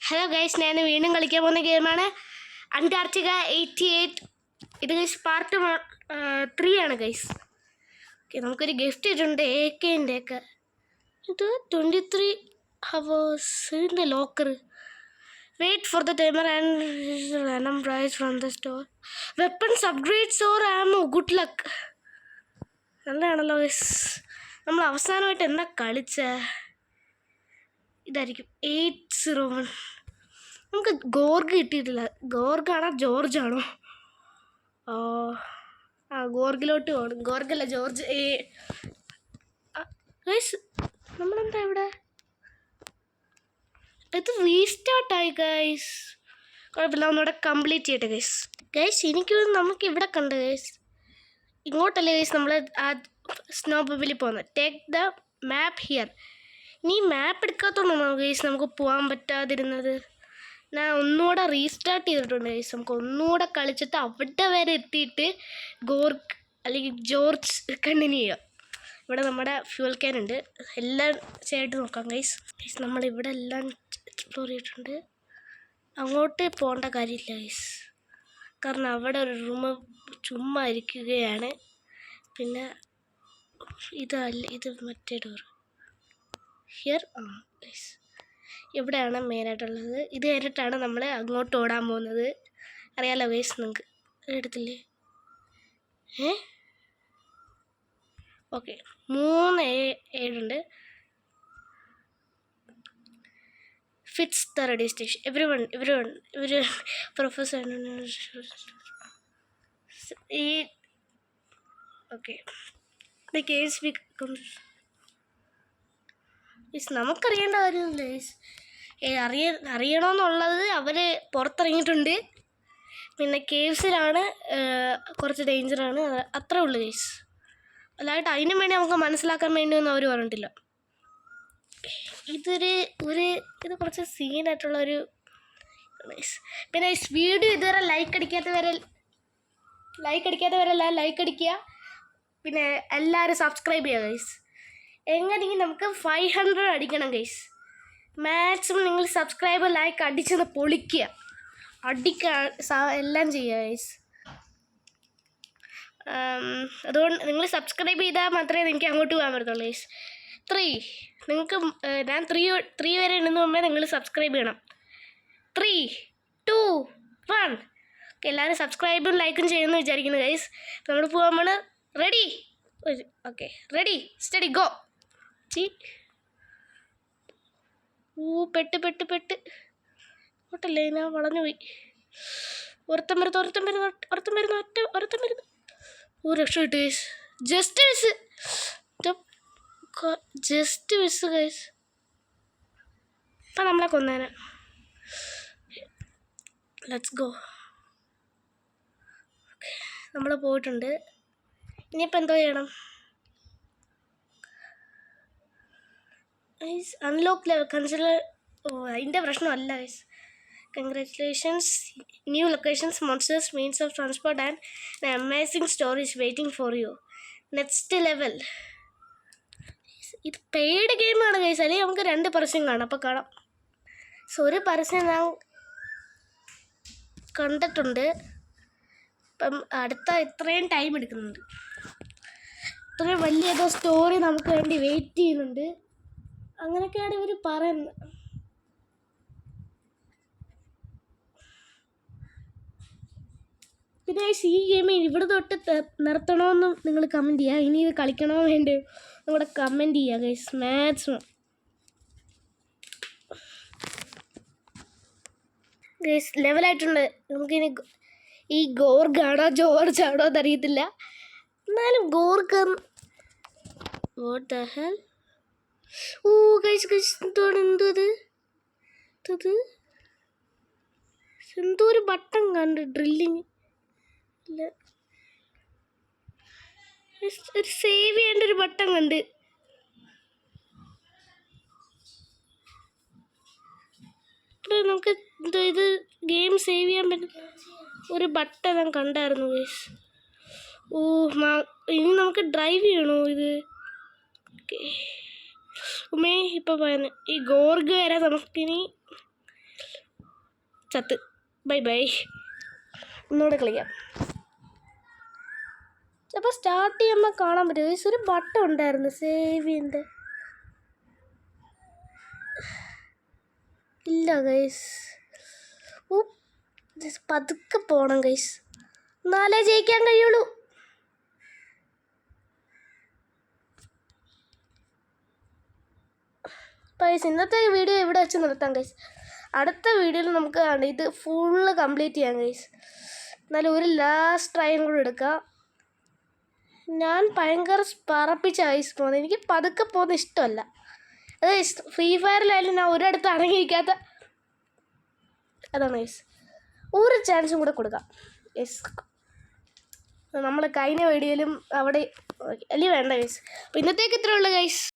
Hello guys, ഞാൻ വീണ്ടും കളിക്കാൻ പോകുന്ന ഗെയിമാണ് അന്റാർട്ടിക്ക 88. ഇത് ഗൈസ് പാർട്ട് 3 ആണ് ഗൈസ്. ഓക്കെ, നമുക്കൊരു ഗിഫ്റ്റ് ഇട്ടുണ്ട് AK-ൻ്റെ ഒക്കെ. ഇത് 23 hours ഇതിൻ്റെ locker. Wait for the timer and random prize from the store. Weapons upgrades or ammo. Good luck. നല്ലതാണല്ലോ ഗൈസ്. നമ്മൾ അവസാനമായിട്ട് എന്താ കളിച്ച ഇതായിരിക്കും 801. നമുക്ക് ഗോർഗ് കിട്ടിയിട്ടില്ല. ഗോർഗാണോ ജോർജാണോ? ഗോർഗിലോട്ട് പോകണം. ഗോർഗല്ല, ജോർജ്. ഗൈസ്, നമ്മളെന്താ ഇവിടെ? ഇത് റീസ്റ്റാർട്ടായി ഗൈസ്. കുഴപ്പമില്ല, ഒന്നുകൂടെ കംപ്ലീറ്റ് ചെയ്യട്ടെ ഗൈസ്. ഗൈസ്, എനിക്ക് നമുക്ക് ഇവിടെ കണ്ട് ഗൈസ്. ഇങ്ങോട്ടല്ലേ ഗൈസ് നമ്മൾ ആ സ്നോ ബബിൽ പോകുന്നത്. Take the map here. ഇനി മാപ്പ് എടുക്കാത്തതുകൊണ്ടാണോ ഗൈസ് നമുക്ക് പോകാൻ പറ്റാതിരുന്നത്? ഞാൻ ഒന്നുകൂടെ റീസ്റ്റാർട്ട് ചെയ്തിട്ടുണ്ട് ഗൈസ്. നമുക്ക് ഒന്നുകൂടെ കളിച്ചിട്ട് അവിടെ വരെ എത്തിയിട്ട് ഗോർഗ് അല്ലെങ്കിൽ ജോർജ് കണ്ടിന്യൂ ചെയ്യാം. ഇവിടെ നമ്മുടെ ഫ്യൂൽ ക്യാൻ ഉണ്ട്. എല്ലാം ചെയ്തിട്ട് നോക്കാം ഗൈസ്. ഗൈസ്, നമ്മളിവിടെ എല്ലാം എക്സ്പ്ലോർ ചെയ്തിട്ടുണ്ട്. അങ്ങോട്ട് പോകേണ്ട കാര്യമില്ല ഗൈസ്, കാരണം അവിടെ ഒരു റൂം ചുമ്മാ ഇരിക്കുകയാണ്. പിന്നെ ഇതല്ല, ഇത് മറ്റേ ഡോർ ഹിയർ. ഗൈസ്, ഇവിടെയാണ് മെയിനായിട്ടുള്ളത്. ഇത് കഴിഞ്ഞിട്ടാണ് നമ്മൾ അങ്ങോട്ട് ഓടാൻ പോകുന്നത്. അറിയാലോ ഗൈസ്, നിങ്ങൾക്ക് എടുത്തില്ലേ? Okay, 3 fits the radio station. ഇവർ പ്രൊഫസർ ഈ ഓക്കെ. The case becomes. നമുക്കറിയേണ്ട കാര്യമില്ല ഗൈസ്. അറിയണമെന്നുള്ളത് അവർ പുറത്തിറങ്ങിയിട്ടുണ്ട്. പിന്നെ കേവ്സിലാണ് കുറച്ച് ഡേഞ്ചറാണ്, അത്രേ ഉള്ളൂ ഗൈസ്. അല്ലായിട്ട് അതിനും വേണ്ടി നമുക്ക് മനസ്സിലാക്കാൻ വേണ്ടിയൊന്നും അവർ പറഞ്ഞിട്ടില്ല. ഇത് കുറച്ച് സീനായിട്ടുള്ളൊരു ഗൈസ്. പിന്നെ വീഡിയോ ഇതുവരെ ലൈക്ക് അടിക്കാത്തവരെല്ലാം ലൈക്ക് അടിക്കുക. പിന്നെ എല്ലാവരും സബ്സ്ക്രൈബ് ചെയ്യുക ഗൈസ്. എങ്ങനെയെങ്കിലും നമുക്ക് 500 അടിക്കണം ഗൈസ്. മാക്സിമം നിങ്ങൾ സബ്സ്ക്രൈബ് ലൈക്ക് അടിച്ചെന്ന് പൊളിക്കുക, എല്ലാം ചെയ്യുക ഗൈസ്. അതുകൊണ്ട് നിങ്ങൾ സബ്സ്ക്രൈബ് ചെയ്താൽ മാത്രമേ നിങ്ങൾക്ക് അങ്ങോട്ട് പോകാൻ പറ്റത്തുള്ളൂ ഗൈസ്. 3 നിങ്ങൾക്ക് ഞാൻ 3 വരെ എണ്ണുന്ന മുമ്പേ നിങ്ങൾ സബ്സ്ക്രൈബ് ചെയ്യണം. 3, 2, 1. ഓക്കെ, എല്ലാവരും സബ്സ്ക്രൈബും ലൈക്കും ചെയ്യുമെന്ന് വിചാരിക്കുന്നു ഗൈസ്. നമ്മൾ പോകാൻ പോണ്. Ready? Okay, ready, study, go. പെട്ട് ഓട്ടല്ലേ, ഞാൻ വളഞ്ഞു പോയി. ഒരുത്തം വരുന്നു. രക്ഷ കിട്ടു ഗൈസ്. Just miss guys. ഇപ്പം നമ്മളെ കൊന്നേനെ. Let's go. ഓക്കെ, നമ്മൾ പോയിട്ടുണ്ട്. ഇനിയിപ്പോൾ എന്തോ ചെയ്യണം? Unlock level consider. അതിൻ്റെ പ്രശ്നമല്ല guys. Congratulations, new locations, monsters, means of transport and an amazing story is waiting for you. Next level. ഇത് പെയ്ഡ് ഗെയിമാണ് ഗൈസ്. അല്ലെങ്കിൽ നമുക്ക് 2 പരസ്യം കാണാം. അപ്പോൾ കാണാം. ഒരു പരസ്യം ഞാൻ കണ്ടിട്ടുണ്ട്. ഇപ്പം അടുത്ത ഇത്രയും ടൈം എടുക്കുന്നുണ്ട്. ഇത്രയും വലിയ ഏതോ സ്റ്റോറി നമുക്ക് വേണ്ടി വെയിറ്റ് ചെയ്യുന്നുണ്ട്. അങ്ങനെയൊക്കെയാണ് ഇവർ പറയുന്നത്. പിന്നെ ഈ ഗെയിം ഇവിടെ തൊട്ട് നിർത്തണമെന്നും നിങ്ങൾ കമൻറ്റ് ചെയ്യുക. ഇനി ഇത് കളിക്കണോ വേണ്ടോ നിങ്ങളുടെ കമൻറ്റ് ചെയ്യുക ഗൈസ്. Maximum guys ലെവലായിട്ടുണ്ട്. നമുക്കിനി ഈ ഗോർഗാണോ ജോർജാണോ എന്നറിയത്തില്ല. എന്നാലും Gorg. What the hell? Oh guys, എന്താണ് എന്തോ ഒരു ബട്ടൺ കണ്ട്. ഡ്രില്ലിങ് ഇല്ല, ഒരു സേവ് ചെയ്യേണ്ട ഒരു ബട്ടൺ കണ്ട്. നമുക്ക് ഇത് ഗെയിം സേവ് ചെയ്യാൻ പറ്റുന്ന ഒരു ബട്ടൺ ഞാൻ കണ്ടായിരുന്നു ഗൈസ്. ഇനി നമുക്ക് ഡ്രൈവ് ചെയ്യണോ ഇത്? ഓക്കെ, ഉമ്മേ ഇപ്പോൾ ഈ ഗോർഗ് വരെ നമുക്കിനി ചത്ത്. Bye bye. ഒന്നുകൂടെ കളിക്കാം. അപ്പോൾ സ്റ്റാർട്ട് ചെയ്യുമ്പോൾ കാണാൻ പറ്റും ഗൈസ്. ഒരു ബട്ടൺ ഉണ്ടായിരുന്നു സേവ് ചെയ്യേണ്ട. ഇല്ല ഗൈസ്. പതുക്കെ പോകണം ഗൈസ്, എന്നാലേ ജയിക്കാൻ കഴിയുള്ളൂ. ഗൈസ് ഇന്നത്തെ വീഡിയോ ഇവിടെ വെച്ച് നിർത്താം ഗൈസ്. അടുത്ത വീഡിയോയിൽ നമുക്ക് ഇത് ഫുള്ള് കംപ്ലീറ്റ് ചെയ്യാം ഗൈസ്. എന്നാലും ഒരു ലാസ്റ്റ് ട്രൈയും കൂടെ എടുക്കാം. ഞാൻ ഭയങ്കര പറപ്പിച്ച ഗൈസ് പോകുന്നത്. എനിക്ക് പതുക്കെ പോകുന്നത് ഇഷ്ടമല്ല. അത് ഫ്രീ ഫയറിലായാലും ഞാൻ ഒരിടത്ത് അടങ്ങിയിരിക്കാത്ത അതാണ് ഗൈസ്. ഒരു ചാൻസും കൂടെ കൊടുക്കാം ഗൈസ്. നമ്മൾ കഴിഞ്ഞ വീഡിയോയിലും അവിടെ അല്ലെങ്കിൽ വേണ്ട ഗൈസ്. അപ്പോൾ ഇന്നത്തേക്ക് ഇത്രയേ ഉള്ളൂ ഗൈസ്.